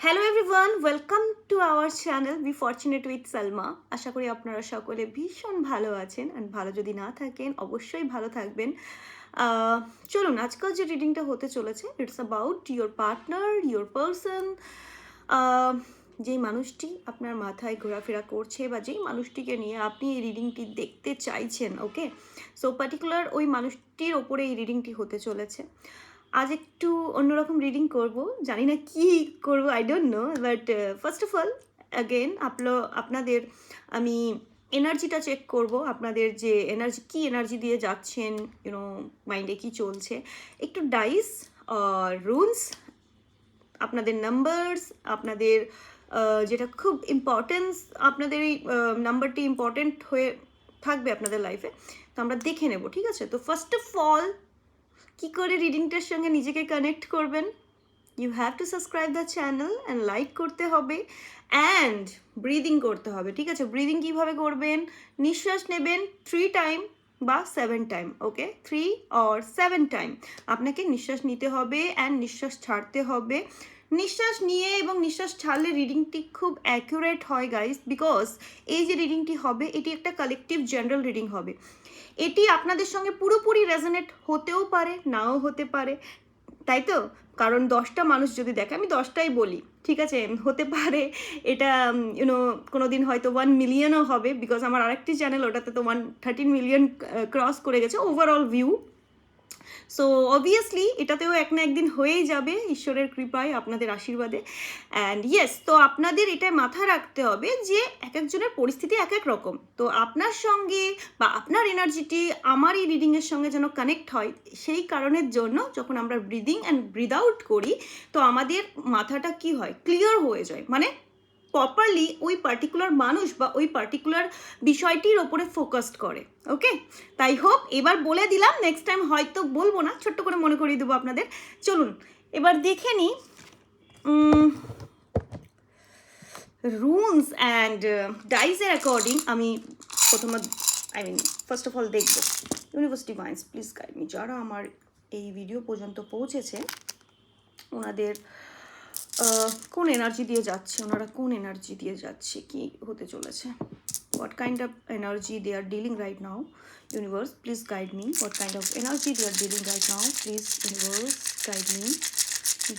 Hello everyone, welcome to our channel be fortunate with Salma. আশা করি আপনারা সকলে ভীষণ ভালো আছেন, অ্যান্ড ভালো যদি না থাকেন অবশ্যই ভালো থাকবেন। চলুন, আজকাল যে রিডিংটা হতে চলেছে, it's about your partner, your person, যেই মানুষটি আপনার মাথায় ঘোরাফেরা করছে বা যেই মানুষটিকে নিয়ে আপনি এই রিডিংটি দেখতে চাইছেন। ওকে, সো পার্টিকুলার ওই মানুষটির ওপরে এই রিডিংটি হতে চলেছে। আজ একটু অন্যরকম রিডিং করব, জানি না কি করব, I don't know, but first of all again আপনাদের আমি এনার্জিটা চেক করব, আপনাদের যে এনার্জি, কি এনার্জি দিয়ে যাচ্ছেন, ইউনো মাইন্ডে কি চলছে। একটু ডাইস, রুলস, আপনাদের নাম্বারস, আপনাদের যেটা খুব ইম্পর্টেন্স, আপনাদের এই নাম্বারটি ইম্পর্টেন্ট হয়ে থাকবে আপনাদের লাইফে, তো আমরা দেখে নেব, ঠিক আছে? তো ফার্স্ট অফ অল কি করে রিডিংটার সঙ্গে নিজেকে কানেক্ট করবেন, you have to subscribe the channel and like করতে হবে অ্যান্ড ব্রিদিং করতে হবে, ঠিক আছে? ব্রিদিং কীভাবে করবেন? নিঃশ্বাস নেবেন 3 টাইম বা 7 টাইম, ওকে, 3 or 7 টাইম আপনাকে নিঃশ্বাস নিতে হবে অ্যান্ড নিঃশ্বাস ছাড়তে হবে। নিঃশ্বাস নিয়ে এবং নিঃশ্বাস ছাড়লে রিডিংটি খুব অ্যাকুরেট হয় গাইস, বিকজ এই যে রিডিংটি হবে এটি একটা কালেকটিভ জেনারেল রিডিং হবে। এটি আপনাদের সঙ্গে পুরোপুরি রেজোনেট হতেও পারে, নাও হতে পারে, তাই তো? কারণ 10টা মানুষ যদি দেখে, আমি 10টাই বলি, ঠিক আছে, হতে পারে এটা ইউনো কোনো দিন হয়তো 1 মিলিয়নও হবে, বিকজ আমার আরেকটি চ্যানেল, ওটাতে তো 13 মিলিয়ন ক্রস করে গেছে ওভারঅল ভিউ। সো অবভিয়াসলি এটাতেও এক না একদিন হয়েই যাবে ঈশ্বরের কৃপায়, আপনাদের আশীর্বাদে। অ্যান্ড ইয়েস, তো আপনাদের এটা মাথায় রাখতে হবে যে এক একজনের পরিস্থিতি এক এক রকম, তো আপনার সঙ্গে বা আপনার এনার্জিটি আমার এই রিডিংয়ের সঙ্গে যেন কানেক্ট হয়, সেই কারণের জন্য যখন আমরা ব্রিদিং অ্যান্ড ব্রিদ আউট করি, তো আমাদের মাথাটা কি হয়, ক্লিয়ার হয়ে যায়, মানে প্রপারলি ওই পার্টিকুলার মানুষ বা ওই পার্টিকুলার বিষয়টির ওপরে ফোকাসড করে। ওকে, তাই হোক, এবার বলে দিলাম, নেক্সট টাইম হয়তো বলবো না, ছোট্ট করে মনে করিয়ে দেবো আপনাদের। চলুন এবার দেখে নিই রুলস অ্যান্ড ডাইসের অ্যাকর্ডিং। আমি প্রথমে ফার্স্ট অফ অল দেখবো universe divines, please guide me. যারা আমার এই ভিডিও পর্যন্ত পৌঁছেছে ওনাদের কোন এনার্জি দিয়ে যাচ্ছে, ওনারা কোন এনার্জি দিয়ে যাচ্ছে, কি হতে চলেছে, what kind of energy they are dealing right now. Universe, please guide me. What kind of energy they are dealing right now, please universe guide me.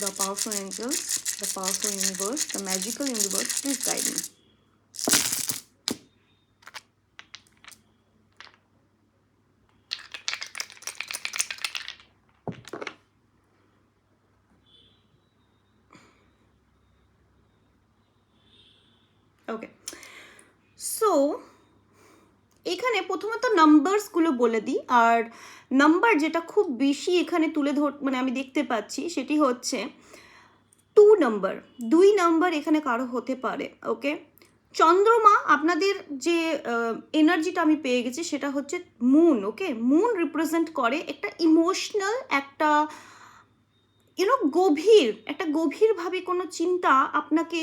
The powerful angels, the powerful universe, the magical universe, please guide me. Okay, so এখানে প্রথমত নাম্বারসগুলো বলে দিই। আর number যেটা খুব বেশি এখানে তুলে মানে আমি দেখতে পাচ্ছি, সেটি হচ্ছে 2 নাম্বার, 2 নাম্বার এখানে কারো হতে পারে। ওকে, চন্দ্রমা, আপনাদের যে এনার্জিটা আমি পেয়ে গেছি সেটা হচ্ছে মুন। ওকে, মুন রিপ্রেজেন্ট করে একটা ইমোশনাল, একটা গভীরভাবে কোনো চিন্তা আপনাকে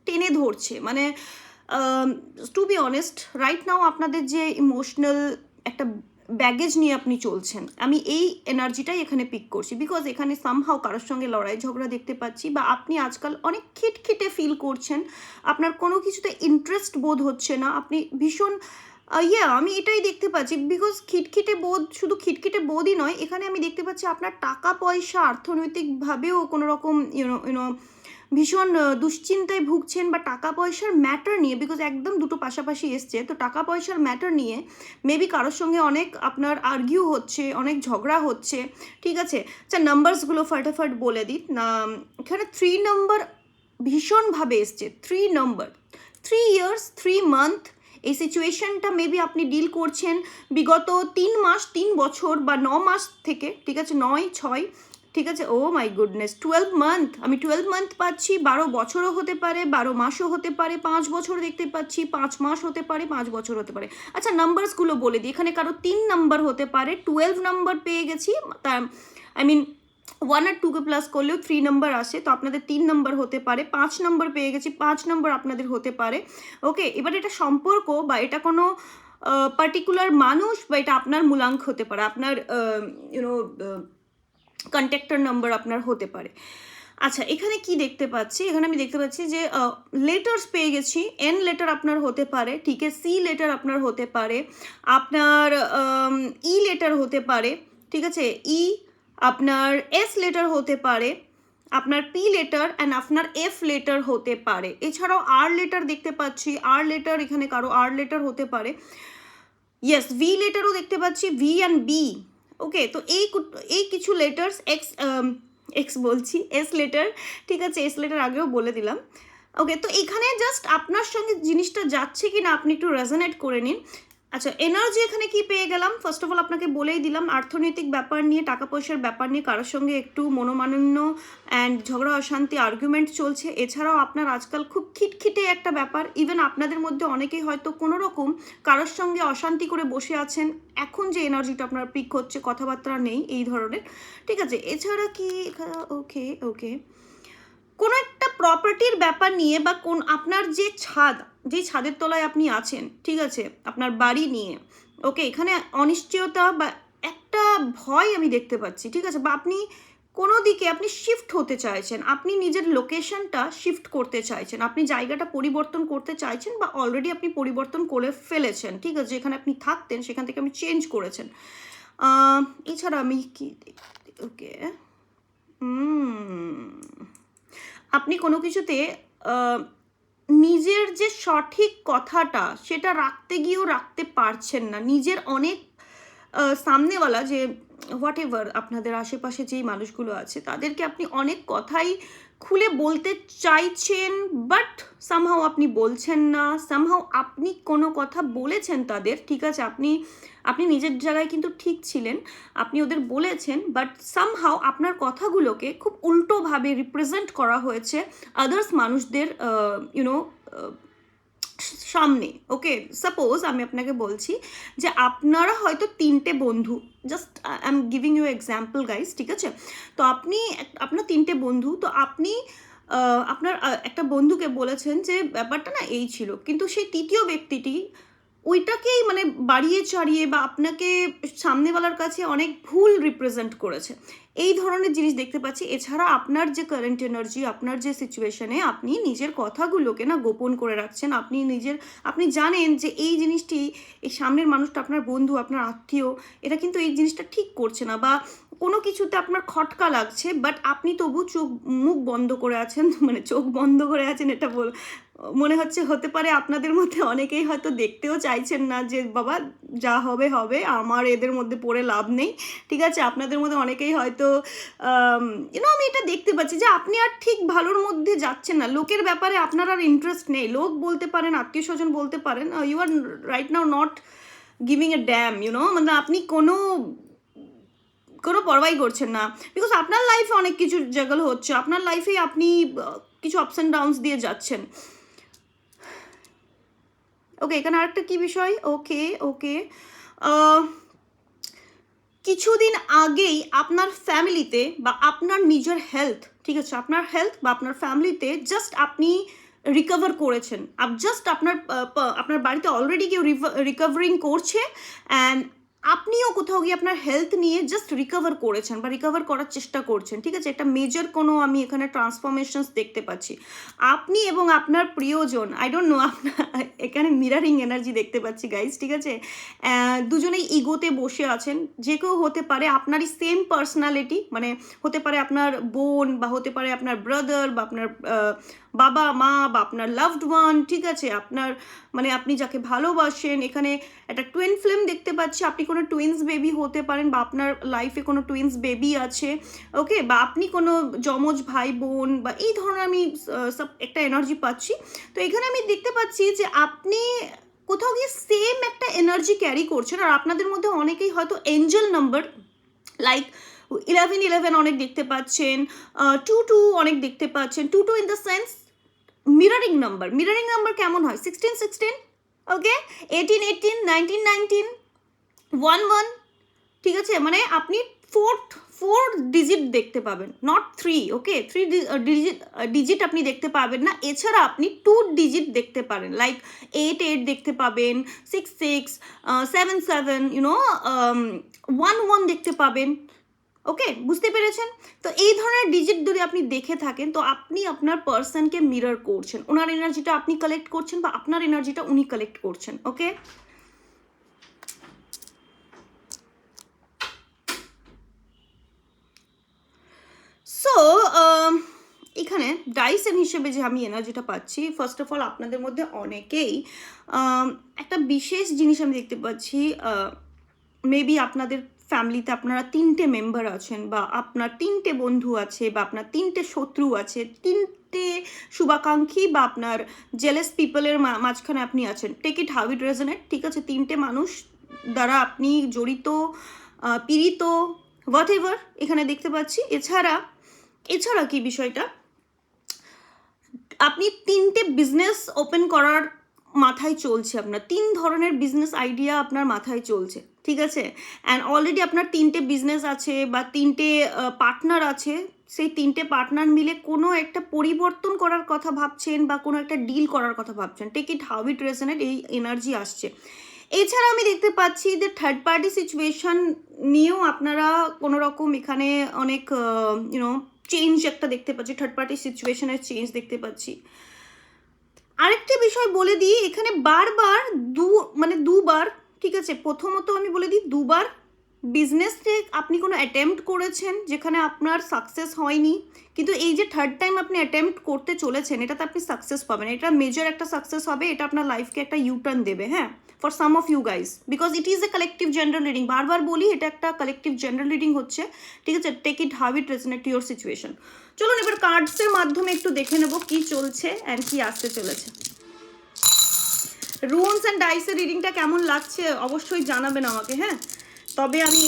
টেনে ধরছে, মানে to be honest right now আপনাদের যে ইমোশনাল একটা ব্যাগেজ নিয়ে আপনি চলছেন, আমি এই এনার্জিটাই এখানে পিক করছি, বিকজ এখানে সামহাও কারোর সঙ্গে লড়াই ঝগড়া দেখতে পাচ্ছি, বা আপনি আজকাল অনেক খিটখিটে ফিল করছেন, আপনার কোনো কিছুতে ইন্টারেস্ট বোধ হচ্ছে না, আপনি ভীষণ আমি এটাই দেখতে পাচ্ছি, বিকজ খিটখিটে বোধ, শুধু খিটখিটে বোধই নয়, এখানে আমি দেখতে পাচ্ছি আপনার টাকা পয়সা, অর্থনৈতিকভাবেও কোনো রকম ইউনো ভীষণ দুশ্চিন্তায় ভুগছেন, বা টাকা পয়সার ম্যাটার নিয়ে, বিকজ একদম দুটো পাশাপাশি এসছে, তো টাকা পয়সার ম্যাটার নিয়ে মেবি কারোর সঙ্গে অনেক আপনার আর্গিউ হচ্ছে, অনেক ঝগড়া হচ্ছে, ঠিক আছে? আচ্ছা, নাম্বারসগুলো ফটাফট বলে দিই না। এখানে 3 নম্বর ভীষণভাবে এসছে, 3 নম্বর, 3 ইয়ার্স 3 মান্থ। এই সিচুয়েশনটা মেবি আপনি ডিল করছেন বিগত 3 মাস, 3 বছর বা 9 মাস থেকে, ঠিক আছে, 9, 6, ঠিক আছে, ও মাই গুডনেস, 12 মান্থ, আমি 12 মান্থ পাচ্ছি, 12 বছরও হতে পারে, 12 মাসও হতে পারে, 5 বছর দেখতে পাচ্ছি, 5 মাস হতে পারে, 5 বছর হতে পারে। আচ্ছা, নাম্বারসগুলো বলে দিই, এখানে কারো 3 নাম্বার হতে পারে, 12 নাম্বার পেয়ে গেছি, তা 1 আর 2কে প্লাস করলেও 3 নাম্বার আসে, তো আপনাদের 3 নাম্বার হতে পারে, 5 নাম্বার পেয়ে গেছি, 5 নাম্বার আপনাদের হতে পারে। ওকে, এবার এটা সম্পর্ক বা এটা কোনো পার্টিকুলার মানুষ, বা এটা আপনার মূলাঙ্ক হতে পারে, আপনার কন্ট্যাক্টার নাম্বার আপনার হতে পারে। আচ্ছা, এখানে কি দেখতে পাচ্ছি? এখানে আমি দেখতে পাচ্ছি যে লেটার্স পেয়ে গেছি। এন লেটার আপনার হতে পারে, ঠিক আছে? সি লেটার আপনার হতে পারে, আপনার ই লেটার হতে পারে, ঠিক আছে? ই, আপনার এস লেটার হতে পারে, আপনার পি লেটার অ্যান্ড আপনার এফ লেটার হতে পারে। এছাড়াও আর লেটার দেখতে পাচ্ছি, আর লেটার এখানে কারো আর লেটার হতে পারে। ইয়েস, ভি লেটারও দেখতে পাচ্ছি, ভি অ্যান্ড বি। ওকে, তো এই কিছু লেটার্স এক্স এক্স বলছি, এস লেটার, ঠিক আছে? এস লেটার আগেও বলে দিলাম। ওকে, তো এখানে জাস্ট আপনার সঙ্গে জিনিসটা যাচ্ছে কি না আপনি একটু রেজোনেট করে নিন। আচ্ছা, এনার্জি এখানে কি পেয়ে গেলাম? ফার্স্ট অফ অল আপনাকে বলেই দিলাম, অর্থনৈতিক ব্যাপার নিয়ে, টাকা পয়সার ব্যাপার নিয়ে কারোর সঙ্গে একটু মনোমালিন্য অ্যান্ড ঝগড়া অশান্তি আর্গুমেন্ট চলছে। এছাড়াও আপনার আজকাল খুব খিটখিটে একটা ব্যাপার, ইভেন আপনাদের মধ্যে অনেকেই হয়তো কোনো রকম কারোর সঙ্গে অশান্তি করে বসে আছেন। এখন যে এনার্জিটা আপনার পিক হচ্ছে, কথাবার্তা নেই এই ধরনের, ঠিক আছে? এছাড়া কি, ওকে ওকে, কোনো একটা প্রপার্টির ব্যাপার নিয়ে বা কোন আপনার যে ছাদ, যে ছাদের তলায় আপনি আছেন, ঠিক আছে, আপনার বাড়ি নিয়ে, ওকে, এখানে অনিশ্চয়তা বা একটা ভয় আমি দেখতে পাচ্ছি, ঠিক আছে? বা আপনি কোনো দিকে আপনি শিফট হতে চাইছেন, আপনি নিজের লোকেশনটা শিফট করতে চাইছেন, আপনি জায়গাটা পরিবর্তন করতে চাইছেন, বা অলরেডি আপনি পরিবর্তন করে ফেলেছেন, ঠিক আছে? যেখানে আপনি থাকতেন সেখান থেকে আপনি চেঞ্জ করেছেন। এছাড়া আমি কি, ওকে, আপনি কোনো কিছুতে নিজের যে সঠিক কথাটা সেটা রাখতে গিয়েও রাখতে পারছেন না। নিজের অনেক সামনেওয়ালা যে হোয়াট এভার আপনাদের আশেপাশে যেই মানুষগুলো আছে তাদেরকে আপনি অনেক কথাই খুলে বলতে চাইছেন, বাট সামহাও আপনি বলছেন না। সামহাও আপনি কোনো কথা বলেছেন তাদের, ঠিক আছে, আপনি নিজের জায়গায় কিন্তু ঠিক ছিলেন, আপনি ওদের বলেছেন, বাট সামহাও আপনার কথাগুলোকে খুব উল্টোভাবে রিপ্রেজেন্ট করা হয়েছে আদার্স মানুষদের ইউনো সামনে। ওকে, সাপোজ আমি আপনাকে বলছি যে আপনারা হয়তো 3টে বন্ধু, just I am giving you example guys, ঠিক আছে? তো আপনার 3টে বন্ধু, তো আপনি আপনার একটা বন্ধুকে বলেছেন যে ব্যাপারটা না এই ছিল, কিন্তু সেই তৃতীয় ব্যক্তিটি ওইটাকেই মানে বাড়িয়ে চাড়িয়ে বা আপনাকে সামনেওয়ালার কাছে অনেক ভুল রিপ্রেজেন্ট করেছে। এই ধরনের জিনিস দেখতে পাচ্ছি। এছাড়া আপনার যে কারেন্ট এনার্জি, আপনার যে সিচুয়েশনে আপনি নিজের কথাগুলোকে না গোপন করে রাখছেন, আপনি জানেন যে এই জিনিসটি, এই সামনের মানুষটা আপনার বন্ধু, আপনার আত্মীয়, এটা কিন্তু এই জিনিসটা ঠিক করছে না, বা কোনো কিছুতে আপনার খটকা লাগছে, বাট আপনি তবু মুখ বন্ধ করে আছেন, মানে চোখ বন্ধ করে আছেন। এটা মনে হচ্ছে হতে পারে আপনাদের মধ্যে অনেকেই হয়তো দেখতেও চাইছেন না যে বাবা যা হবে হবে, আমার এদের মধ্যে পড়ে লাভ নেই, ঠিক আছে? আপনাদের মধ্যে অনেকেই হয়তো আমি এটা দেখতে পাচ্ছি যে আপনি আর ঠিক ভালোর মধ্যে যাচ্ছেন না, লোকের ব্যাপারে আপনার আর ইন্টারেস্ট নেই। লোক বলতে পারেন, আত্মীয় স্বজন বলতে পারেন, you are right now not giving a damn, মানে আপনি কোনো পরোয়াই করছেন না, বিকজ আপনার লাইফে অনেক কিছু জাগল হচ্ছে, আপনার লাইফে আপনি কিছু আপস অ্যান্ড ডাউনস দিয়ে যাচ্ছেন। ওকে, এখানে আরেকটা কি বিষয়, ওকে ওকে, কিছুদিন আগেই আপনার ফ্যামিলিতে বা আপনার নিজের হেলথ, ঠিক আছে, আপনার হেলথ বা আপনার ফ্যামিলিতে জাস্ট আপনি রিকভার করেছেন, জাস্ট আপনার বাড়িতে অলরেডি কেউ রিকভারিং করছে, অ্যান্ড আপনিও কোথাও গিয়ে আপনার হেলথ নিয়ে জাস্ট রিকভার করেছেন বা রিকভার করার চেষ্টা করছেন, ঠিক আছে? একটা মেজর কোনো আমি এখানে ট্রান্সফরমেশনস দেখতে পাচ্ছি। আপনি এবং আপনার প্রিয়জন, আই ডোন্ট নো, আপনার এখানে মিরারিং এনার্জি দেখতে পাচ্ছি গাইজ, ঠিক আছে? দুজনেই ইগোতে বসে আছেন, যে কেউ হতে পারে আপনারই সেম পার্সোনালিটি, মানে হতে পারে আপনার বোন, বা হতে পারে আপনার ব্রাদার, বা আপনার বাবা মা, বা আপনার লাভড ওয়ান, ঠিক আছে, আপনার মানে আপনি যাকে ভালোবাসেন। এখানে একটা টুইন ফ্লেম দেখতে পাচ্ছি, আপনি কোনো টুইন্স বেবি হতে পারেন, বা আপনার লাইফে কোনো টুইন্স বেবি আছে, ওকে, বা আপনি কোনো যমজ ভাই বোন, বা এই ধরনের আমি সব একটা এনার্জি পাচ্ছি। তো এখানে আমি দেখতে পাচ্ছি যে আপনি কোথাও গিয়ে সেম একটা এনার্জি ক্যারি করছেন, আর আপনাদের মধ্যে অনেকেই হয়তো এঞ্জেল নাম্বার লাইক 11 অনেক দেখতে পাচ্ছেন, 2 অনেক দেখতে পাচ্ছেন। 2 in the sense mirroring number কেমন হয়? 16 ওকে, 18 19 11, ঠিক আছে, মানে আপনি ফোর ডিজিট দেখতে পাবেন, নট 3, ওকে? 3 ডিজিট আপনি দেখতে পাবেন না। এছাড়া আপনি 2 ডিজিট দেখতে পারেন, লাইক 8 দেখতে পাবেন, 6 7 7, 1 দেখতে পাবেন, ওকে, বুঝতে পেরেছেন? তো এই ধরনের ডিজিট যদি আপনি দেখে থাকেন, তো আপনি আপনার পার্সনকে মিরর করছেন, ওনার এনার্জিটা আপনি কালেক্ট করছেন বা আপনার এনার্জিটা উনি কালেক্ট করছেন। ওকে, সো এখানে ডাইসেন হিসেবে যে আমি এনার্জিটা পাচ্ছি, ফার্স্ট অফ অল আপনাদের মধ্যে অনেকেই একটা বিশেষ জিনিস আমি দেখতে পাচ্ছি। মেবি আপনাদের ফ্যামিলিতে আপনারা 3টে মেম্বার আছেন, বা আপনার 3টে বন্ধু আছে, বা আপনার 3টে শত্রু আছে, 3টে শুভাকাঙ্ক্ষী বা আপনার জেলাস পিপলের মাঝখানে আপনি আছেন। Take it how it resonate, ঠিক আছে? 3টে মানুষ দ্বারা আপনি জড়িত, পীড়িত, হোয়াট এভার এখানে দেখতে পাচ্ছি। এছাড়া কি বিষয়টা, আপনি 3টে বিজনেস ওপেন করার মাথায় চলছে, আপনার 3 ধরনের বিজনেস আইডিয়া আপনার মাথায় চলছে, ঠিক আছে? অ্যান্ড অলরেডি আপনার 3টে বিজনেস আছে বা 3টে পার্টনার আছে। সেই 3টে পার্টনার মিলে কোনো একটা পরিবর্তন করার কথা ভাবছেন বা কোনো একটা ডিল করার কথা ভাবছেন। Take it how it resonate, এই এনার্জি আসছে। এছাড়া আমি দেখতে পাচ্ছি যে থার্ড পার্টি সিচুয়েশন নিয়েও আপনারা কোনো রকম এখানে অনেক চেঞ্জ একটা দেখতে পাচ্ছি, থার্ড পার্টি সিচুয়েশনের চেঞ্জ দেখতে পাচ্ছি। আরেকটা বিষয় বলে দিই, এখানে বারবার দুবার, ঠিক আছে? প্রথমত আমি বলে দিই, দুবার বিজনেসে আপনি কোনো অ্যাটেম্প্ট করেছেন যেখানে আপনার সাকসেস হয়নি, কিন্তু এই যে থার্ড টাইম আপনি অ্যাটেম্প্ট করতে চলেছেন, এটাতে আপনি সাকসেস পাবেন। এটা মেজর একটা সাকসেস হবে, এটা আপনার লাইফকে একটা ইউটার্ন দেবে, হ্যাঁ, for some of you guys, because it is a collective general reading. বারবার বলি, এটা একটা কালেকটিভ জেনারেল রিডিং হচ্ছে, ঠিক আছে? Take it how it resonate to your situation. চলুন এবার কার্ডসের মাধ্যমে একটু দেখে নেব কি চলছে অ্যান্ড কি আসতে চলেছে। রুনস অ্যান্ড ডাইসের রিডিংটা কেমন লাগছে অবশ্যই জানাবেন আমাকে, হ্যাঁ? তবে আমি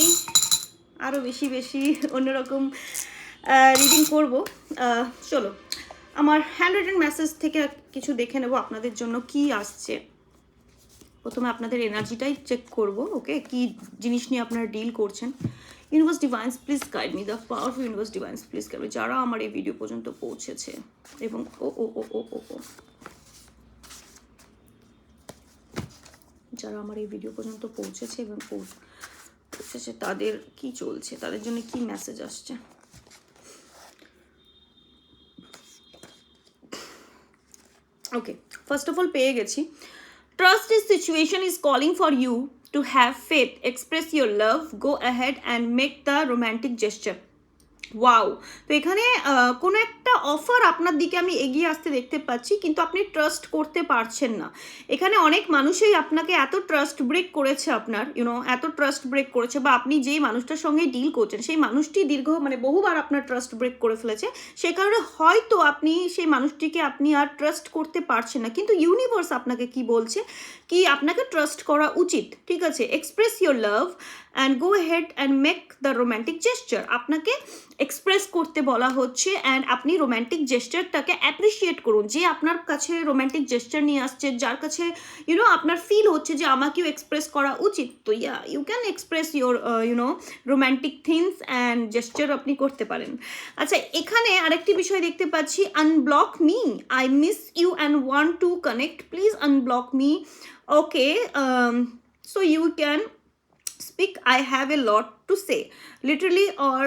আরও বেশি অন্যরকম রিডিং করব। চলো আমার হ্যান্ড রিটেন মেসেজ থেকে কিছু দেখে নেব আপনাদের জন্য কি আসছে। প্রথমে আপনাদের এনার্জিটাই চেক করব, ওকে? কি জিনিস নিয়ে আপনারা ডিল করছেন। Universe divines please guide me, the powerful universe divines please guide me, যারা আমার এই ভিডিও পর্যন্ত পৌঁছেছে এবং যারা আমার এই ভিডিও পর্যন্ত পৌঁছেছে এবং পৌঁছেছে তাদের কি চলছে, তাদের জন্য কি মেসেজ আসছে। ওকে, ফার্স্ট অফ অল পেয়ে গেছি, trust this situation is calling for you to have faith, express your love, go ahead and make the romantic gesture. Wow! তো এখানে কোনো একটা অফার আপনার দিকে আমি এগিয়ে আসতে দেখতে পাচ্ছি, কিন্তু আপনি ট্রাস্ট করতে পারছেন না। এখানে অনেক মানুষই আপনাকে এত ট্রাস্ট ব্রেক করেছে, আপনার এত ট্রাস্ট ব্রেক করেছে, বা আপনি যেই মানুষটার সঙ্গে ডিল করছেন সেই মানুষটি বহুবার আপনার ট্রাস্ট ব্রেক করে ফেলেছে। সে কারণে হয়তো আপনি সেই মানুষটিকে আপনি আর ট্রাস্ট করতে পারছেন না, কিন্তু ইউনিভার্স আপনাকে কি বলছে, কি আপনাকে ট্রাস্ট করা উচিত, ঠিক আছে? Express your love and go head and make the romantic gesture. আপনাকে এক্সপ্রেস করতে বলা হচ্ছে, অ্যান্ড আপনি রোম্যান্টিক জেস্চারটাকে অ্যাপ্রিসিয়েট করুন। যে আপনার কাছে রোম্যান্টিক জেস্চার নিয়ে আসছে, যার কাছে আপনার ফিল হচ্ছে যে আমাকেও এক্সপ্রেস করা উচিত, তো you can express your romantic things and gesture আপনি করতে পারেন। আচ্ছা, এখানে আরেকটি বিষয় দেখতে পাচ্ছি, unblock me, I miss you and want to connect, please unblock me. Okay, so you can speak, I have a lot to say, literally or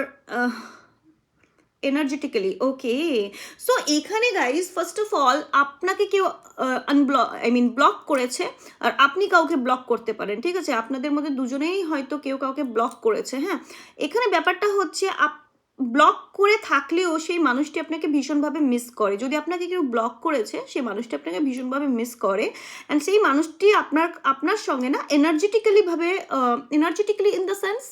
energetically. Okay, so এখানে গাইজ ফার্স্ট অফ অল আপনাকে কেউ block করেছে, আর আপনি কাউকে block করতে পারেন, ঠিক আছে? আপনাদের মধ্যে দুজনেই হয়তো কেউ কাউকে ব্লক করেছে, হ্যাঁ? এখানে ব্যাপারটা হচ্ছে ব্লক করে থাকলেও সেই মানুষটি আপনাকে ভীষণভাবে মিস করে। যদি আপনাকে কেউ ব্লক করেছে, সেই মানুষটি আপনাকে ভীষণভাবে মিস করে, অ্যান্ড সেই মানুষটি আপনার সঙ্গে না energetically in the sense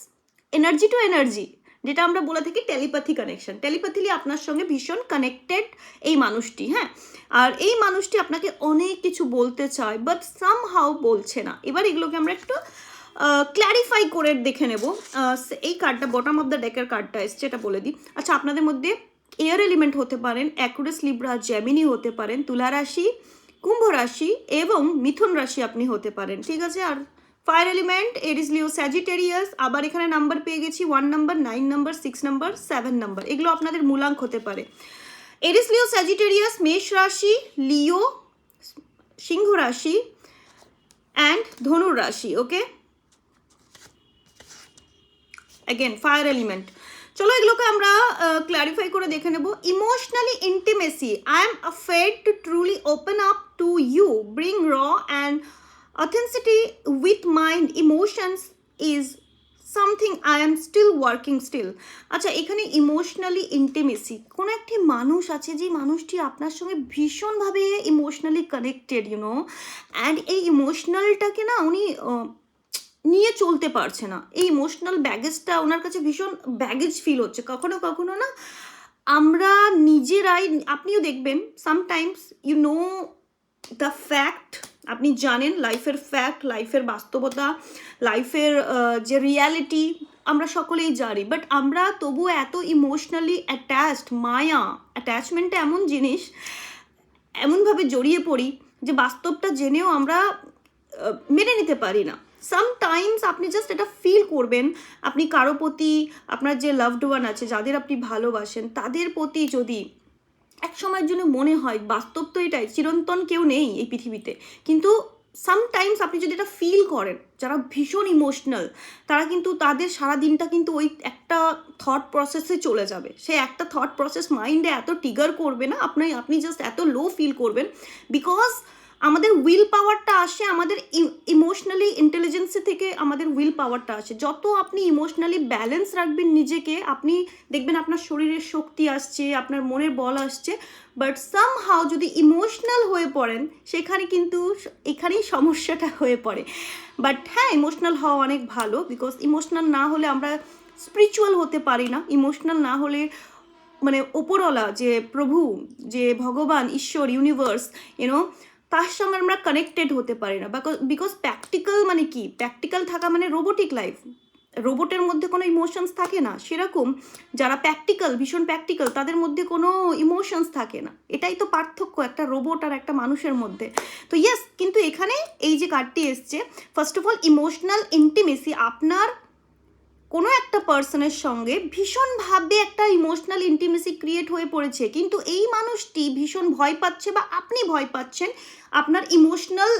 energy to energy, যেটা আমরা বলে থাকি টেলিপ্যাথি কানেকশন, টেলিপ্যাথিলি আপনার সঙ্গে ভীষণ কানেক্টেড এই মানুষটি, হ্যাঁ? আর এই মানুষটি আপনাকে অনেক কিছু বলতে চায়, বাট সামহাউ বলছে না। এবার এগুলোকে আমরা একটু ক্ল্যারিফাই করে দেখে নেব। এই কার্ডটা বটম অফ দ্য ডেকের কার্ডটা এসছে, এটা বলে দিই। আচ্ছা, আপনাদের মধ্যে এয়ার এলিমেন্ট হতে পারেন, অ্যাকুয়ারিয়াস, লিব্রা, জেমিনি হতে পারেন, তুলা রাশি, কুম্ভ রাশি এবং মিথুন রাশি আপনি হতে পারেন, ঠিক আছে? আর ফায়ার এলিমেন্ট এরিস, লিও, স্যাজিটেরিয়াস। আবার এখানে নাম্বার পেয়ে গেছি 1 নাম্বার, 9 নাম্বার, 6 নাম্বার, 7 নাম্বার। এগুলো আপনাদের মূলাঙ্ক হতে পারে। এরিস, লিও, স্যাজিটেরিয়াস, মেষ রাশি, লিও, সিংহ রাশি অ্যান্ড ধনুর রাশি। ওকে, অ্যাগেন ফায়ার এলিমেন্ট। চলো এগুলোকে আমরা ক্ল্যারিফাই করে দেখে নেব। Emotionally intimacy, I am afraid to truly open up to you, bring raw and authenticity with my emotions is something I am still working still. আচ্ছা, এখানে ইমোশনালি ইন্টিমেসি, কোনো একটি মানুষ আছে যে মানুষটি আপনার সঙ্গে ভীষণভাবে ইমোশনালি কানেক্টেড, ইউনো, অ্যান্ড এই ইমোশনালটাকে না উনি নিয়ে চলতে পারছে না। এই ইমোশনাল ব্যাগেজটা ওনার কাছে ভীষণ ব্যাগেজ ফিল হচ্ছে। কখনো কখনো না আমরা নিজেরাই, আপনিও দেখবেন sometimes you know the fact, আপনি জানেন লাইফের ফ্যাক্ট, লাইফের বাস্তবতা, লাইফের যে রিয়ালিটি আমরা সকলেই জানি, বাট আমরা তবুও এত ইমোশনালি অ্যাটাচড, মায়া অ্যাটাচমেন্টটা এমন জিনিস, এমনভাবে জড়িয়ে পড়ি যে বাস্তবটা জেনেও আমরা মেনে নিতে পারি না। সামটাইমস আপনি জাস্ট এটা ফিল করবেন, আপনি কারো প্রতি, আপনার যে লাভড ওয়ান আছে, যাদের আপনি ভালোবাসেন, তাদের প্রতি যদি এক সময়ের জন্য মনে হয়, বাস্তব তো এটাই, চিরন্তন কেউ নেই এই পৃথিবীতে, কিন্তু সামটাইমস আপনি যদি এটা ফিল করেন, যারা ভীষণ ইমোশনাল তারা কিন্তু তাদের সারা দিনটা কিন্তু ওই একটা থট প্রসেসে চলে যাবে। সে একটা থট প্রসেস মাইন্ডে এত ট্রিগার করবে না, আপনি জাস্ট এত লো ফিল করবেন, বিকজ আমাদের উইল পাওয়ারটা আসে আমাদের ইমোশনালি ইন্টেলিজেন্সি থেকে, আমাদের উইল পাওয়ারটা আসে। যত আপনি ইমোশনালি ব্যালেন্স রাখবেন নিজেকে, আপনি দেখবেন আপনার শরীরের শক্তি আসছে, আপনার মনের বল আসছে। বাট সামহাও যদি ইমোশনাল হয়ে পড়েন, সেখানে কিন্তু এখানেই সমস্যাটা হয়ে পড়ে। বাট হ্যাঁ, ইমোশনাল হওয়া অনেক ভালো, বিকজ ইমোশনাল না হলে আমরা স্পিরিচুয়াল হতে পারি না। ইমোশনাল না হলে মানে ওপরওয়ালা যে প্রভু, যে ভগবান, ঈশ্বর, ইউনিভার্স, ইউনো, তার সঙ্গে আমরা কানেক্টেড হতে পারি না। বিকজ প্র্যাকটিক্যাল মানে কি, প্র্যাকটিক্যাল থাকা মানে রোবোটিক লাইফ, রোবটের মধ্যে কোনো ইমোশনস থাকে না। সেরকম যারা প্র্যাকটিক্যাল, ভীষণ প্র্যাকটিক্যাল, তাদের মধ্যে কোনো ইমোশনস থাকে না। এটাই তো পার্থক্য একটা রোবট আর একটা মানুষের মধ্যে। তো ইয়েস, কিন্তু এখানে এই যে কার্ডটি এসছে, first of all emotional intimacy, আপনার কোনো একটা পার্সনের সঙ্গে ভীষণভাবে একটা ইমোশনাল ইন্টিমেসি ক্রিয়েট হয়ে পড়েছে, কিন্তু এই মানুষটি ভীষণ ভয় পাচ্ছে বা আপনি ভয় পাচ্ছেন, আপনার ইমোশনাল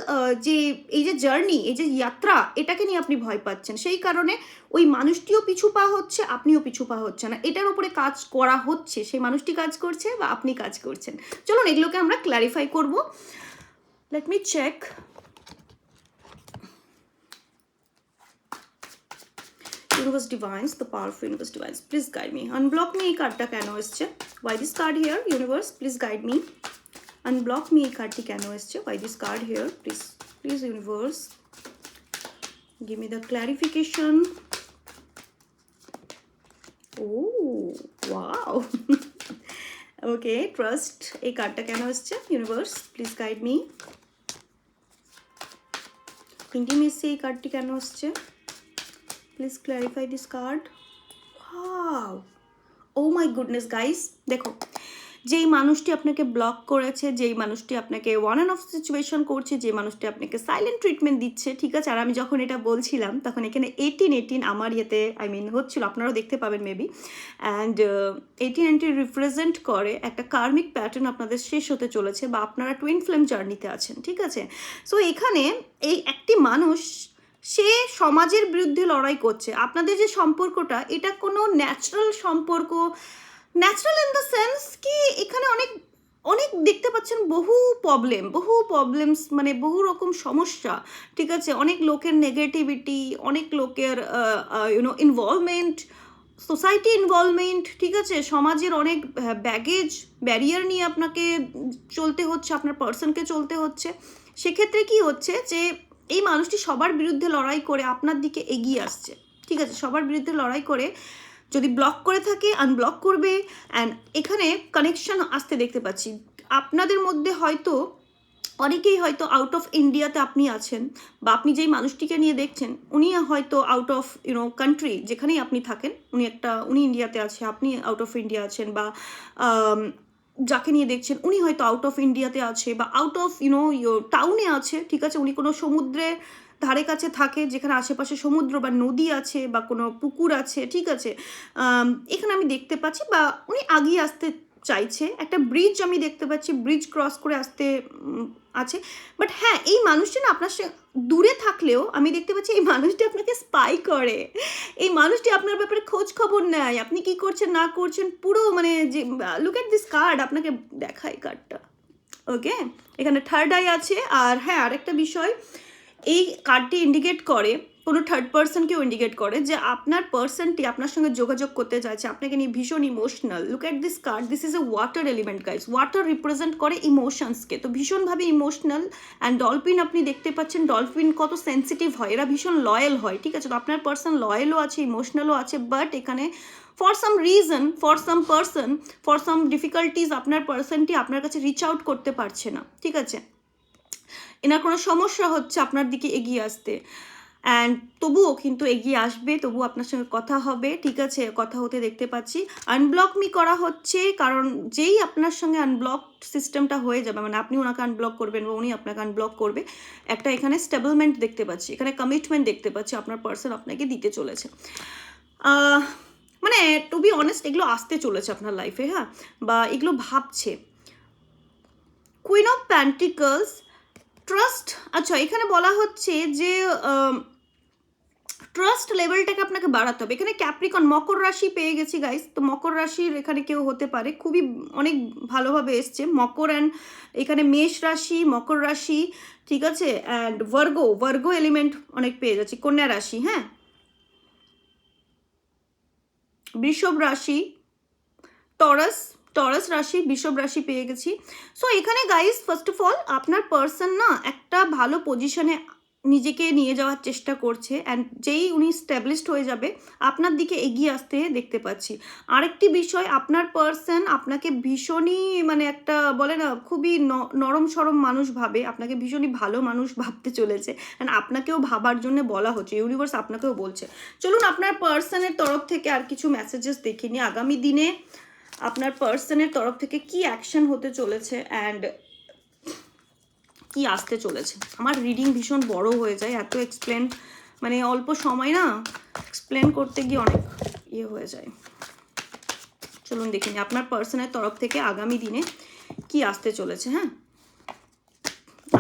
যে এই যে জার্নি, এই যে যাত্রা, এটাকে নিয়ে আপনি ভয় পাচ্ছেন। সেই কারণে ওই মানুষটিও পিছু পা হচ্ছে, আপনিও পিছু পা হচ্ছে না। এটার উপরে কাজ করা হচ্ছে, সেই মানুষটি কাজ করছে বা আপনি কাজ করছেন। চলুন এগুলোকে আমরা ক্ল্যারিফাই করব। Let me check. Universe Divines, the powerful Universe Divines, please guide me. Unblock me এই কার্ডটা কেন এসছে? Why this card here? Universe, please guide me. Unblock me এই কার্ডটি কেন এসছে? Why this card here? Please Universe, give me the clarification. Oh, wow. Okay, trust এই কার্ডটা কেন এসছে? Universe, please guide me. Intimacy এই কার্ডটি কেন এসছে? Please clarify this card. Wow. Oh my goodness guys, দেখো, যেই মানুষটি আপনাকে ব্লক করেছে, যেই মানুষটি আপনাকে ওয়ান অ্যান্ড অফ সিচুয়েশন করছে, যে মানুষটি আপনাকে সাইলেন্ট ট্রিটমেন্ট দিচ্ছে, ঠিক আছে। আর আমি যখন এটা বলছিলাম তখন এখানে 18 আমার ইয়েতে হচ্ছিল, আপনারাও দেখতে পাবেন মেবি। অ্যান্ড 18 রিপ্রেজেন্ট করে একটা কার্মিক প্যাটার্ন আপনাদের শেষ হতে চলেছে, বা আপনারা টুইন ফ্লেম জার্নিতে আছেন, ঠিক আছে। সো এখানে এই একটি মানুষ, সে সমাজের বিরুদ্ধে লড়াই করছে। আপনাদের যে সম্পর্কটা, এটা কোনো ন্যাচারাল সম্পর্ক, ন্যাচারাল ইন দ্য সেন্স কি এখানে অনেক দেখতে পাচ্ছেন বহু প্রবলেমস, মানে বহু রকম সমস্যা, ঠিক আছে। অনেক লোকের নেগেটিভিটি, অনেক লোকের ইনভলভমেন্ট, সোসাইটি ইনভলভমেন্ট, ঠিক আছে। সমাজের অনেক ব্যারিয়ার নিয়ে আপনাকে চলতে হচ্ছে, আপনার পার্সনকে চলতে হচ্ছে। সেক্ষেত্রে কি হচ্ছে যে এই মানুষটি সবার বিরুদ্ধে লড়াই করে আপনার দিকে এগিয়ে আসছে, ঠিক আছে। সবার বিরুদ্ধে লড়াই করে যদি ব্লক করে থাকে, আনব্লক করবে। অ্যান্ড এখানে কানেকশন আসতে দেখতে পাচ্ছি আপনাদের মধ্যে। হয়তো অনেকেই হয়তো আউট অফ ইন্ডিয়াতে আপনি আছেন, বা আপনি যেই মানুষটিকে নিয়ে দেখছেন উনি হয়তো আউট অফ কান্ট্রি, যেখানেই আপনি থাকেন, উনি ইন্ডিয়াতে আছে, আপনি আউট অফ ইন্ডিয়া আছেন, বা যাকে নিয়ে দেখছেন উনি হয়তো আউট অফ ইন্ডিয়াতে আছে, বা আউট অফ টাউনে আছে, ঠিক আছে। উনি কোনো সমুদ্রের ধারে কাছে থাকে, যেখানে আশেপাশে সমুদ্র বা নদী আছে, বা কোনো পুকুর আছে, ঠিক আছে। এখানে আমি দেখতে পাচ্ছি, বা উনি আগিয়ে আসতে চাইছে, একটা ব্রিজ আমি দেখতে পাচ্ছি, ব্রিজ ক্রস করে আসতে আছে। বাট হ্যাঁ, এই মানুষটা না আপনার দূরে থাকলেও আমি দেখতে পাচ্ছি এই মানুষটি আপনাকে স্পাই করে, এই মানুষটি আপনার ব্যাপারে খোঁজ খবর নেয়, আপনি কি করছেন না করছেন পুরো মানে যে লুক এট দিস কার্ড, আপনাকে দেখাই কার্ডটা। ওকে, এখানে থার্ড আই আছে। আর হ্যাঁ, আরেকটা বিষয়, এই কার্ডটি ইন্ডিকেট করে, কোনো থার্ড পার্সনকেও ইন্ডিকেট করে যে আপনার পার্সনটি আপনার সঙ্গে যোগাযোগ করতে চাইছে, আপনাকে নিয়ে ভীষণ emotional. Look at this card, this is a water element guys, water represent করে ইমোশনসকে, তো ভীষণভাবে ইমোশনাল। অ্যান্ড ডলফিন আপনি দেখতে পাচ্ছেন, ডলফিন কত সেন্সিটিভ হয়, এরা ভীষণ লয়াল হয়, ঠিক আছে? তো আপনার পার্সন লয়ালও আছে, ইমোশনালও আছে, বাট এখানে for some reason, for some person, for some difficulties আপনার পার্সনটি আপনার কাছে রিচ আউট করতে পারছে না, ঠিক আছে? এনার কোনো সমস্যা হচ্ছে আপনার দিকে এগিয়ে আসতে, অ্যান্ড তবুও কিন্তু এগিয়ে আসবে, তবুও আপনার সঙ্গে কথা হবে, ঠিক আছে? কথা হতে দেখতে পাচ্ছি। আনব্লক মি করা হচ্ছে, কারণ যেই আপনার সঙ্গে আনব্লক সিস্টেমটা হয়ে যাবে, মানে আপনি ওনাকে আনব্লক করবেন বা উনি আপনাকে আনব্লক করবে, একটা এখানে স্টেবলমেন্ট দেখতে পাচ্ছি, এখানে কমিটমেন্ট দেখতে পাচ্ছি আপনার পার্সন আপনাকে দিতে চলেছে। মানে টু বি অনেস্ট, এগুলো আসতে চলেছে আপনার লাইফে, হ্যাঁ, বা এগুলো ভাবছে। Queen of pentacles, trust. আচ্ছা, এখানে বলা হচ্ছে যে ট্রাস্ট লেভেলটাকে আপনাকে বাড়াতে হবে। এখানে ক্যাপ্রিকন, মকর রাশি পেয়ে গেছি গাইস, তো মকর রাশির এখানে কেউ হতে পারে, খুবই অনেক ভালোভাবে এসছে মকর, অ্যান্ড এখানে মেষ রাশি, মকর রাশি, ঠিক আছে? অ্যান্ড ভার্গো এলিমেন্ট অনেক পেয়ে যাচ্ছি, কন্যা রাশি, হ্যাঁ, বৃষভ রাশি, টরাস রাশি, বৃষভ রাশি পেয়ে গেছি। সো এখানে গাইস ফার্স্ট অফ অল আপনার পার্সন না একটা ভালো পজিশনে নিজেকে নিয়ে যাওয়ার চেষ্টা করছে, অ্যান্ড যেই উনি স্ট্যাবলিশড হয়ে যাবে আপনার দিকে এগিয়ে আসতে দেখতে পাচ্ছি। আরেকটি বিষয়, আপনার পার্সন আপনাকে ভীষণই মানে একটা বলে না খুবই নরম সরম মানুষ ভাবে, আপনাকে ভীষণই ভালো মানুষ ভাবতে চলেছে, অ্যান্ড আপনাকেও ভাবার জন্য বলা হচ্ছে, ইউনিভার্স আপনাকেও বলছে। চলুন আপনার পার্সনের তরফ থেকে আর কিছু মেসেজেস দেখিনি আগামী দিনে আপনার পার্সনের তরফ থেকে কি অ্যাকশন হতে চলেছে অ্যান্ড কি আসতে চলেছে। আমার রিডিং ভীষণ বড় হয়ে যায়, এত এক্সপ্লেন মানে অল্প সময় না এক্সপ্লেন করতে গিয়ে অনেক ইয়ে হয়ে যায়। চলুন দেখিনি আপনার পার্সনের তরফ থেকে আগামী দিনে কি আসতে চলেছে। হ্যাঁ,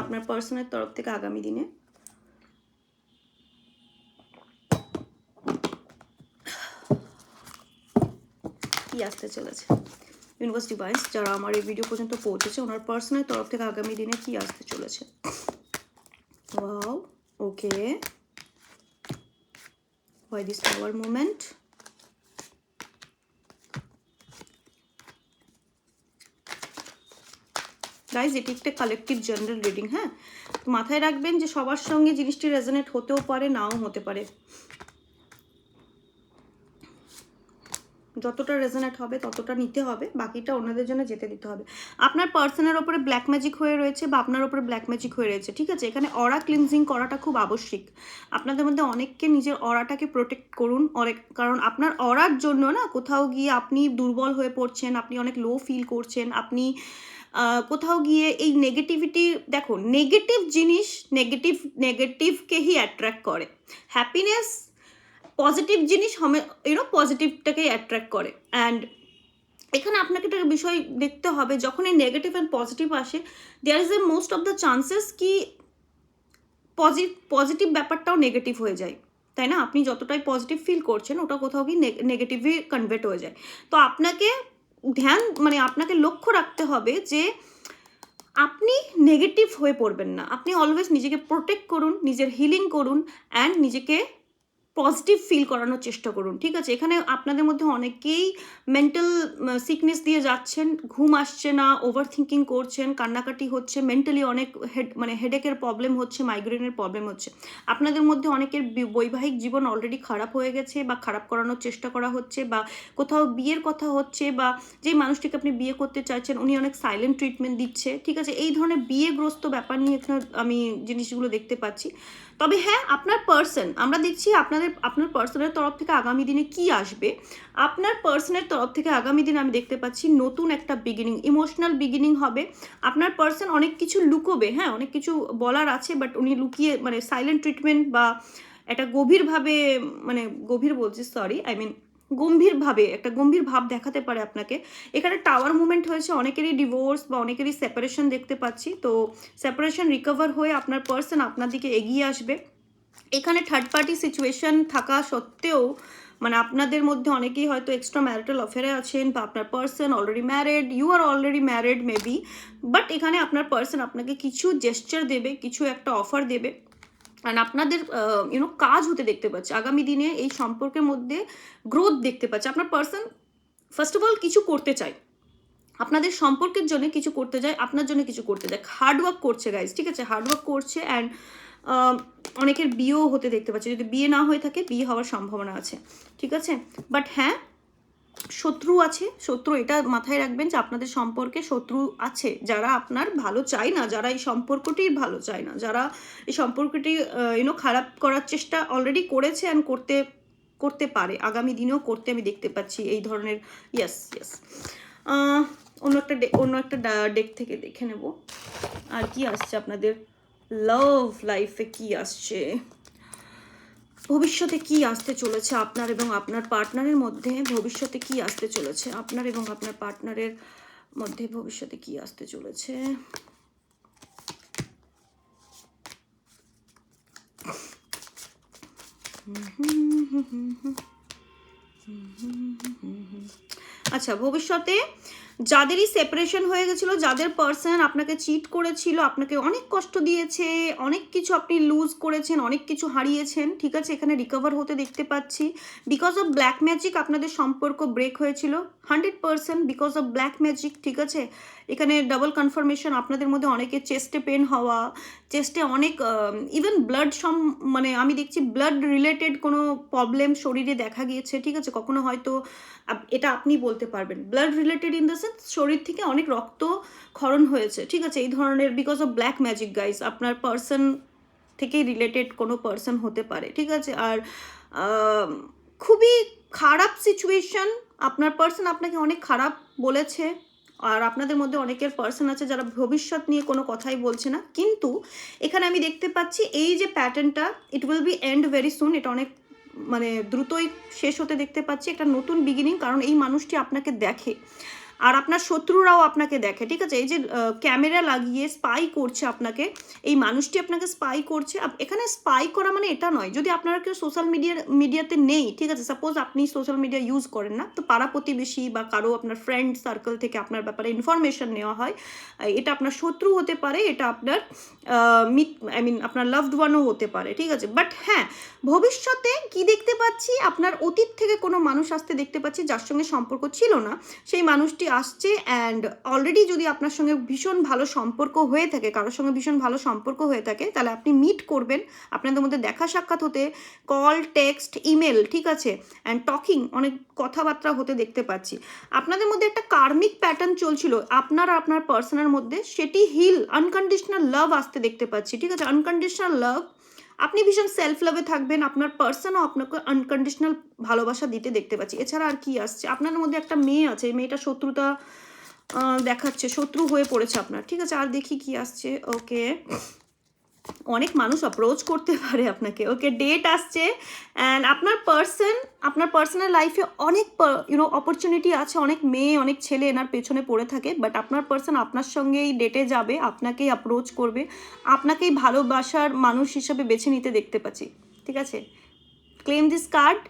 আপনার পার্সনের তরফ থেকে আগামী দিনে কি আসতে চলেছে। ইউনিভার্স ডিভাইস যারা আমার এই ভিডিও পর্যন্ত পৌঁছেছে, ওনার পার্সনের তরফ থেকে আগামী দিনে কি আসতে চলেছে। Wow, okay, why this tower moment? Guys, এটি একটা কালেকটিভ জেনারেল রিডিং, হ্যাঁ, তো মাথায় রাখবেন যে সবার সঙ্গে জিনিসটি রেজোনেট হতেও পারে, নাও হতে পারে। যতটা রেজোনেট হবে ততটা নিতে হবে, বাকিটা অন্যদের জন্য যেতে দিতে হবে। আপনার পার্সনের ওপরে ব্ল্যাক ম্যাজিক হয়ে রয়েছে বা আপনার ওপরে ব্ল্যাক ম্যাজিক হয়ে রয়েছে, ঠিক আছে? এখানে অরা ক্লিনজিং করাটা খুব আবশ্যিক। আপনাদের মধ্যে অনেককে নিজের অরাটাকে প্রোটেক্ট করুন, কারণ আপনার অরার জন্য না কোথাও গিয়ে আপনি দুর্বল হয়ে পড়ছেন, আপনি অনেক লো ফিল করছেন, আপনি কোথাও গিয়ে এই নেগেটিভিটি, দেখো নেগেটিভ জিনিস নেগেটিভকেই অ্যাট্রাক্ট করে, হ্যাপিনেস পজিটিভ জিনিস পজিটিভটাকেই অ্যাট্রাক্ট করে। অ্যান্ড এখানে আপনাকে একটা বিষয় দেখতে হবে, যখন এই নেগেটিভ অ্যান্ড পজিটিভ আসে, there is a most of the chances কি পজিটিভ ব্যাপারটাও নেগেটিভ হয়ে যায়, তাই না? আপনি যতটাই পজিটিভ ফিল করছেন ওটা কোথাও গিয়ে নেগেটিভে কনভার্ট হয়ে যায়। তো আপনাকে আপনাকে লক্ষ্য রাখতে হবে যে আপনি নেগেটিভ হয়ে পড়বেন না, আপনি অলওয়েজ নিজেকে প্রোটেক্ট করুন, নিজের হিলিং করুন, অ্যান্ড নিজেকে পজিটিভ ফিল করানোর চেষ্টা করুন, ঠিক আছে? এখানে আপনাদের মধ্যে অনেকেই মেন্টাল সিকনেস দিয়ে যাচ্ছেন, ঘুম আসছে না, ওভার থিঙ্কিং করছেন, কান্নাকাটি হচ্ছে, মেন্টালি অনেক হেডেকের প্রবলেম হচ্ছে, মাইগ্রেনের প্রবলেম হচ্ছে। আপনাদের মধ্যে অনেকের বৈবাহিক জীবন অলরেডি খারাপ হয়ে গেছে বা খারাপ করানোর চেষ্টা করা হচ্ছে, বা কোথাও বিয়ের কথা হচ্ছে, বা যেই মানুষটিকে আপনি বিয়ে করতে চাইছেন উনি অনেক সাইলেন্ট ট্রিটমেন্ট দিচ্ছে, ঠিক আছে? এই ধরনের বিয়েগ্রস্ত ব্যাপার নিয়ে এখানে আমি জিনিসগুলো দেখতে পাচ্ছি। তবে হ্যাঁ, আপনার পার্সন, আমরা দেখছি আপনার পার্সনের তরফ থেকে আগামী দিনে কি আসবে। আপনার পার্সনের তরফ থেকে আগামী দিনে আমি দেখতে পাচ্ছি নতুন একটা বিগিনিং, ইমোশনাল বিগিনিং হবে। আপনার পার্সন অনেক কিছু লুকোবে, হ্যাঁ, অনেক কিছু বলার আছে, বাট উনি লুকিয়ে সাইলেন্ট ট্রিটমেন্ট বা একটা গভীরভাবে গভীর বলছি, সরি, গম্ভীরভাবে একটা গম্ভীর ভাব দেখাতে পারে আপনাকে। এখানে টাওয়ার মুভমেন্ট হয়েছে, অনেকেরই ডিভোর্স বা অনেকেরই সেপারেশন দেখতে পাচ্ছি। তো সেপারেশন রিকভার হয়ে আপনার পার্সন আপনার দিকে এগিয়ে আসবে। এখানে থার্ড পার্টি সিচুয়েশন থাকা সত্ত্বেও মানে আপনাদের মধ্যে অনেকেই হয়তো এক্সট্রা ম্যারিটাল অ্যাফেয়ারে আছেন, বা আপনার person already married, you are already married maybe, but এখানে আপনার পার্সন আপনাকে কিছু জেস্চার দেবে, কিছু একটা অফার দেবে, আর আপনাদের কাজ হতে দেখতে পাচ্ছে আগামী দিনে। এই সম্পর্কের মধ্যে গ্রোথ দেখতে পাচ্ছে। আপনার পার্সন ফার্স্ট অফ অল কিছু করতে চায়, আপনাদের সম্পর্কের জন্য কিছু করতে যায়, আপনার জন্য কিছু করতে যায়, হার্ডওয়ার্ক করছে গাইজ, ঠিক আছে, হার্ডওয়ার্ক করছে। অ্যান্ড অনেকের বিয়েও হতে দেখতে পাচ্ছে, যদি বিয়ে না হয়ে থাকে বিয়ে হওয়ার সম্ভাবনা আছে, ঠিক আছে। বাট হ্যাঁ, শত্রু আছে, শত্রু এটা মাথায় রাখবেন যে আপনাদের সম্পর্কে শত্রু আছে, যারা আপনার ভালো চায় না, যারা এই সম্পর্কটির ভালো চায় না, যারা এই সম্পর্কটি খারাপ করার চেষ্টা অলরেডি করেছে অ্যান্ড করতে পারে, আগামী দিনেও করতে আমি দেখতে পাচ্ছি এই ধরনের। Yes yes. অন্য একটা ডেক থেকে দেখে নেব আর কি আসছে আপনাদের লাভ লাইফে, কি আসছে ভবিষ্যতে, কি আসতে চলেছে আপনার এবং আপনার পার্টনারের মধ্যে, ভবিষ্যতে কি আসতে চলেছে আপনার এবং আপনার পার্টনারের মধ্যে, ভবিষ্যতে কি আসতে চলেছে। আচ্ছা, ভবিষ্যতে যাদেরই সেপারেশন হয়ে গেছিলো, যাদের পার্সন আপনাকে চিট করেছিল, আপনাকে অনেক কষ্ট দিয়েছে, অনেক কিছু আপনি লুজ করেছেন, অনেক কিছু হারিয়েছেন, ঠিক আছে, এখানে রিকভার হতে দেখতে পাচ্ছি। বিকজ অফ ব্ল্যাক ম্যাজিক আপনাদের সম্পর্ক ব্রেক হয়েছিল 100% বিকজ অফ ব্ল্যাক ম্যাজিক, ঠিক আছে। এখানে ডাবল কনফার্মেশন, আপনাদের মধ্যে অনেকের চেস্টে পেন হওয়া, চেস্টে অনেক ইভেন ব্লাড মানে আমি দেখছি ব্লাড রিলেটেড কোনো প্রবলেম শরীরে দেখা গিয়েছে, ঠিক আছে। কখনো হয়তো এটা আপনি বলতে পারবেন, blood related in the sense শরীর থেকে অনেক রক্ত ক্ষরণ হয়েছে, ঠিক আছে, এই ধরনের because of black magic guys. আপনার পার্সন থেকে রিলেটেড কোনো পার্সন হতে পারে, ঠিক আছে। আর খুবই খারাপ সিচুয়েশন, আপনার পার্সন আপনাকে অনেক খারাপ বলেছে, আর আপনাদের মধ্যে অনেকের পার্সন আছে যারা ভবিষ্যৎ নিয়ে কোনো কথাই বলছে না। কিন্তু এখানে আমি দেখতে পাচ্ছি এই যে প্যাটার্নটা, it will be end very soon, এটা অনেক মানে দ্রুতই শেষ হতে দেখতে পাচ্ছি, একটা নতুন বিগিনিং। কারণ এই মানুষটি আপনাকে দেখে আর আপনার শত্রুরাও আপনাকে দেখে, ঠিক আছে। এই যে ক্যামেরা লাগিয়ে স্পাই করছে আপনাকে, এই মানুষটি আপনাকে স্পাই করছে। এখানে স্পাই করা মানে এটা নয়, যদি আপনারা কেউ সোশ্যাল মিডিয়াতে নেই, ঠিক আছে, সাপোজ আপনি সোশ্যাল মিডিয়া ইউজ করেন না, তো পাড়া প্রতিবেশী বা কারো আপনার ফ্রেন্ড সার্কেল থেকে আপনার ব্যাপারে ইনফরমেশন নেওয়া হয়, এটা আপনার শত্রু হতে পারে, এটা আপনার আপনার লাভড ওয়ানও হতে পারে, ঠিক আছে। বাট হ্যাঁ, ভবিষ্যতে কি দেখতে পাচ্ছি, আপনার অতীত থেকে কোনো মানুষ আসতে দেখতে পাচ্ছি যার সঙ্গে সম্পর্ক ছিল না, সেই মানুষটি আসছে। অ্যান্ড অলরেডি যদি আপনার সঙ্গে ভীষণ ভালো সম্পর্ক হয়ে থাকে, কারোর সঙ্গে ভীষণ ভালো সম্পর্ক হয়ে থাকে, তাহলে আপনি মিট করবেন, আপনাদের মধ্যে দেখা সাক্ষাৎ হতে, কল, টেক্সট, ইমেল, ঠিক আছে, অ্যান্ড টকিং, অনেক কথাবার্তা হতে দেখতে পাচ্ছি। আপনাদের মধ্যে একটা কার্মিক প্যাটার্ন চলছিল আপনার আর আপনার পার্সনের মধ্যে, সেটি হিল, আনকন্ডিশনাল লাভ আসতে দেখতে পাচ্ছি, ঠিক আছে, আনকন্ডিশনাল লাভ। আপনি ভীষণ সেলফ লাভে থাকবেন, আপনার পার্সনও আপনাকে আনকন্ডিশনাল ভালোবাসা দিতে দেখতে পাচ্ছি। এছাড়া আর কি আসছে, আপনাদের মধ্যে একটা মেয়ে আছে, এই মেয়েটা শত্রুতা দেখাচ্ছে, শত্রু হয়ে পড়েছে আপনার, ঠিক আছে। আর দেখি কি আসছে। ওকে, অনেক মানুষ অ্যাপ্রোচ করতে পারে আপনাকে, ওকে, ডেট আসছে। অ্যান্ড আপনার পার্সোনাল লাইফে অনেক অপরচুনিটি আছে, অনেক মেয়ে, অনেক ছেলে এনার পেছনে পড়ে থাকে, বাট আপনার পার্সন আপনার সঙ্গেই ডেটে যাবে, আপনাকেই অ্যাপ্রোচ করবে, আপনাকেই ভালোবাসার মানুষ হিসাবে বেছে নিতে দেখতে পাচ্ছি, ঠিক আছে। Claim this card.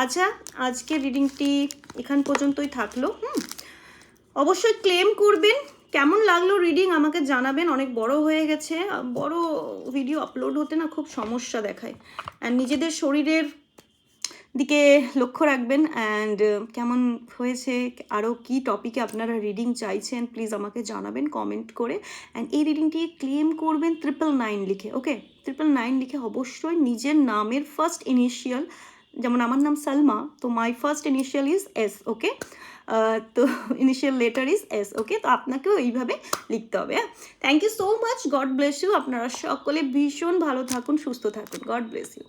আচ্ছা, আজকে রিডিংটি এখান পর্যন্তই থাকলো। অবশ্যই ক্লেম করবেন। কেমন লাগলো রিডিং আমাকে জানাবেন। অনেক বড় হয়ে গেছে, বড় ভিডিও আপলোড হতে না খুব সমস্যা দেখায়। অ্যান্ড নিজেদের শরীরের দিকে লক্ষ্য রাখবেন। অ্যান্ড কেমন হয়েছে, আরও কি টপিকে আপনারা রিডিং চাইছেন, প্লিজ আমাকে জানাবেন কমেন্ট করে। অ্যান্ড এই রিডিংটি ক্লেম করবেন 999 লিখে, ওকে, 999 লিখে অবশ্যই নিজের নামের ফার্স্ট ইনিশিয়াল, যেমন আমার নাম সালমা, তো my first initial is S, okay, তো initial letter is S, okay, তো আপনাকেও এইভাবে লিখতে হবে। হ্যাঁ, thank you so much, God bless you. আপনারা সকলে ভীষণ ভালো থাকুন, সুস্থ থাকুন, গড ব্লেস ইউ।